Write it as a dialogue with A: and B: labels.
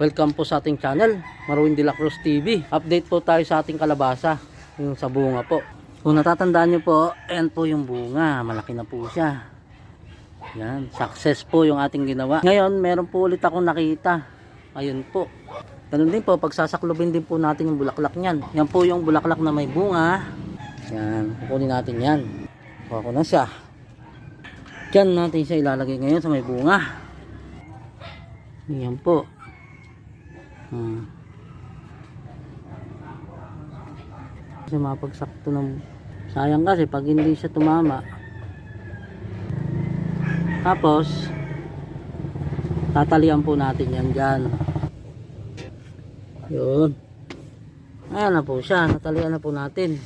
A: Welcome po sa ating channel, Marwin de la Cruz TV. Update po tayo sa ating kalabasa, yung sa bunga po. Kung natatandaan nyo po, ayan po yung bunga, malaki na po siya. Yan, success po yung ating ginawa. Ngayon, meron po ulit akong nakita. Ayun po. Ganun din po, pagsasaklubin din po natin yung bulaklak niyan. Yan po yung bulaklak na may bunga. Yan, kukunin natin yan. Kuha ko na siya. Diyan natin siya ilalagay ngayon sa may bunga. Yan po. Kasi mapagsakto ng sayang kasi pag hindi siya tumama. Tapos tatalian po natin yan dyan. Yun. Ayan na po siya, natalian na po natin.